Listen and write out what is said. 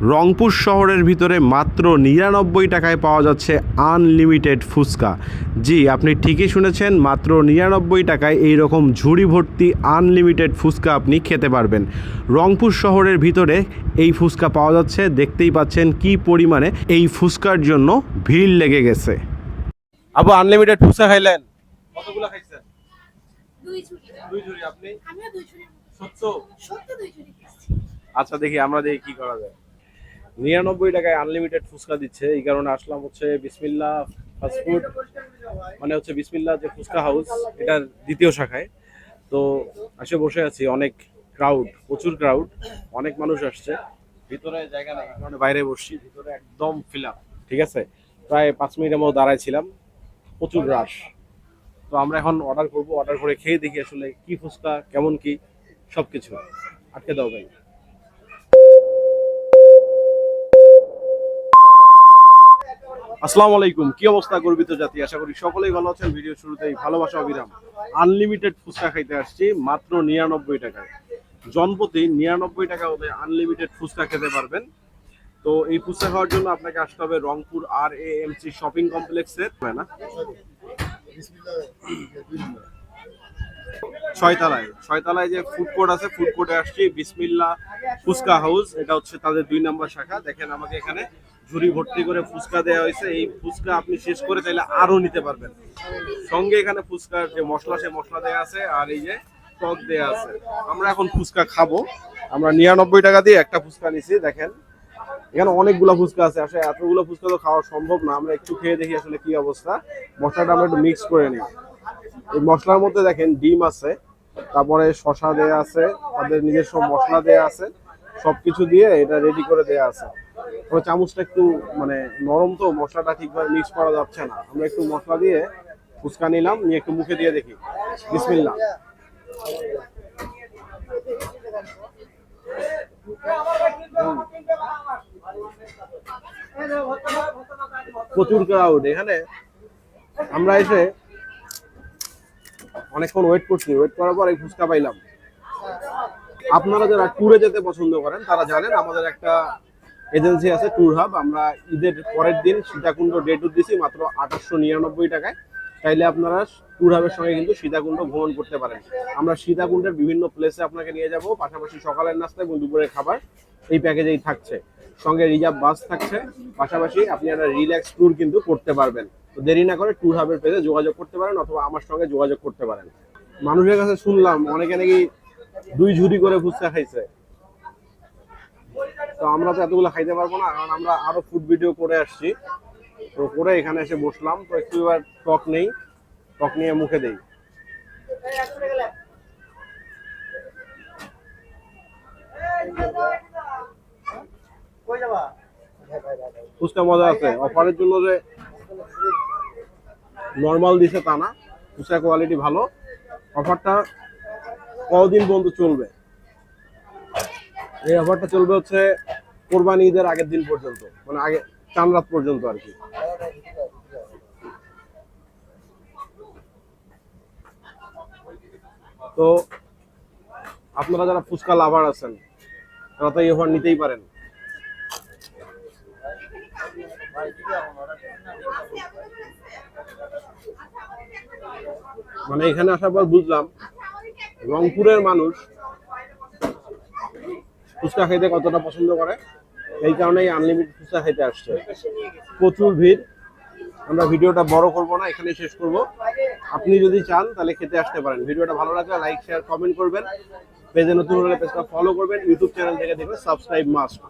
রংপুর শহরের ভিতরে মাত্র ৯৯ টাকায় পাওয়া যাচ্ছে আনলিমিটেড ফুচকা। জি, আপনি ঠিকই শুনেছেন, মাত্র ৯৯ টাকায় এই রকম ঝুড়ি ভর্তি আনলিমিটেড ফুচকা আপনি খেতে পারবেন। রংপুর শহরের ভিতরে এই ফুচকা পাওয়া যাচ্ছে। দেখতেই পাচ্ছেন কি পরিমাণে এই ফুচকার জন্য ভিড় লেগে গেছে। আবু, আনলিমিটেড ফুচকা খাইলেন? কতগুলো খাইছেন? দুই ঝুড়ি। আপনি? আমিও দুই ঝুড়ি। সত্য দুই ঝুড়ি খাইছি। আচ্ছা, দেখি কি করা যায়। ৯৯ টাকায় আনলিমিটেড ফুচকা দিচ্ছে, এই কারণে আসলাম হচ্ছে বিসমিল্লাহ ফাস্টফুড, মানে হচ্ছে বিসমিল্লাহ যে ফুচকা হাউস, এটার দ্বিতীয় শাখায়। তো আসে বসে আছি, অনেক ক্রাউড, প্রচুর ক্রাউড, অনেক মানুষ আসছে। ভিতরে জায়গা নেই, কারণে বাইরে বসছি, ভিতরে একদম ফিল আপ। ঠিক আছে, প্রায় 5 মিনিটের মতো দাঁড়াইছিলাম, প্রচুর রাশ। তো আমরা এখন অর্ডার করব, অর্ডার করে খেয়ে দেখি আসলে কি ফুচকা, কেমন কি সবকিছু। আটকে দাও ভাই। আসসালামু আলাইকুম, কি অবস্থা গর্বিত জাতি? আশা করি সকলেই ভালো আছেন। ভিডিও শুরুতেই ভালোবাসা অবিরাম। আনলিমিটেড ফুচকা খাইতে আসছি মাত্র ৯৯ টাকায়। জনপ্রতি ৯৯ টাকা হলে আনলিমিটেড ফুচকা খেতে পারবেন। তো এই ফুচকা খাওয়ার জন্য আপনাকে আসতে হবে রংপুর RAMC শপিং কমপ্লেক্সের, হয় না, ছয়তলায় যে ফুড কোর্ট আছে, ফুড কোর্টে আসছি। বিসমিল্লাহ ফুচকা হাউস, এটা হচ্ছে তাদের 2 নম্বর শাখা। দেখেন আমাকে এখানে ঝুড়ি ভর্তি করে ফুচকা দেওয়া হয়েছে। এই ফুচকা আপনি শেষ করে চাইলে আরো নিতে পারবেন। সঙ্গে এখানে ফুচকার যে মশলা, সে মশলা দেওয়া আছে, আর এই যে টক দেওয়া আছে। আমরা এখন ফুচকা খাবো। আমরা ৯৯ টাকা দিয়ে একটা ফুচকা নিছি। দেখেন এখানে অনেকগুলো ফুচকা আছে, আসলে এতগুলো ফুচকা তো খাওয়া সম্ভব না। আমরা একটু খেয়ে দেখি আসলে কি অবস্থা। মশলাটা আমরা একটু মিক্স করে নিই। এই মশলার মধ্যে দেখেন ডিম আছে, তারপরে শসা দেয়া আছে, তাদের নিজস্ব মশলা দেয়া আছে, সবকিছু দিয়ে এটা রেডি করে দেয়া আছে। তবে চামচটা একটু মানে নরম, তো মশলাটা ঠিকভাবে মিক্স করা যাচ্ছে না। আমরা একটু মশলা দিয়ে ফুচকা নিলাম, নিয়ে একটু মুখে দিয়ে দেখি। বিসমিল্লাহ। প্রচুর ক্রাউড এখানে। আমরা এসে অনেকক্ষণ ওয়েট করছি, ওয়েট করার পর এই ফুচকা পাইলাম। আপনারা যারা ট্যুরে যেতে পছন্দ করেন তারা জানেন আমাদের একটা এজেন্সি আছে, ট্যুর হাব। আমরা ঈদের পরের দিন সীতাকুণ্ড ডে ট্যুর দিছি মাত্র ২৮৯৯ টাকায়। চাইলে আপনারা ট্যুর হাবের সঙ্গে কিন্তু সীতাকুণ্ড ভ্রমণ করতে পারেন। আমরা সীতাকুণ্ডের বিভিন্ন প্লেসে আপনাকে নিয়ে যাব, পাশাপাশি সকালের নাস্তা এবং দুপুরের খাবার এই প্যাকেজেই থাকছে। সঙ্গে রিজার্ভ বাস থাকছে, পাশাপাশি আপনি একটা রিল্যাক্স ট্যুর কিন্তু করতে পারবেন। তো দেরি না করে ট্যুর হাবের পেজে যোগাযোগ করতে পারেন, অথবা আমার সঙ্গে যোগাযোগ করতে পারেন। মানুষের কাছে শুনলাম অনেকে নাকি 2 ঝুড়ি করে ফুচকা খাইছে। তো আমরা তো এতগুলো খাইতে পারবো না, কারণ আমরা আরো ফুড ভিডিও করে আসছি। তো করে এখানে এসে বসলাম। তো একটু এবার টক নেই, টক নিয়ে মুখে দেই। ফুচকা মজা আছে। অফারের জন্য যে নর্মাল দিছে তা না, ফুচকা কোয়ালিটি ভালো। অফারটা কতদিন পর্যন্ত চলবে? এই অফারটা চলবে হচ্ছে কোরবানি ঈদের আগের দিন পর্যন্ত, মানে আগে চান রাত পর্যন্ত আর কি। তো আপনারা যারা ফুচকা লাভার আছেন তারা তো এই অফার নিতেই পারেন। মানে এখানে আসার পর বুঝলাম রংপুরের মানুষ ফুচকা খেতে কতটা পছন্দ করে। এই কারণেই আনলিমিটেড ফুচকা খেতে আসছে। প্রচুর ভিড়। আমরা ভিডিওটা বড় করব না, এখানেই শেষ করব। আপনি যদি চান তাহলে খেতে আসতে পারেন। ভিডিওটা ভালো লাগলে লাইক, শেয়ার, কমেন্ট করবেন। পেজে নতুন হলে পেজটা ফলো করবেন। ইউটিউব চ্যানেল থেকে দেখলে সাবস্ক্রাইব মাস্ট।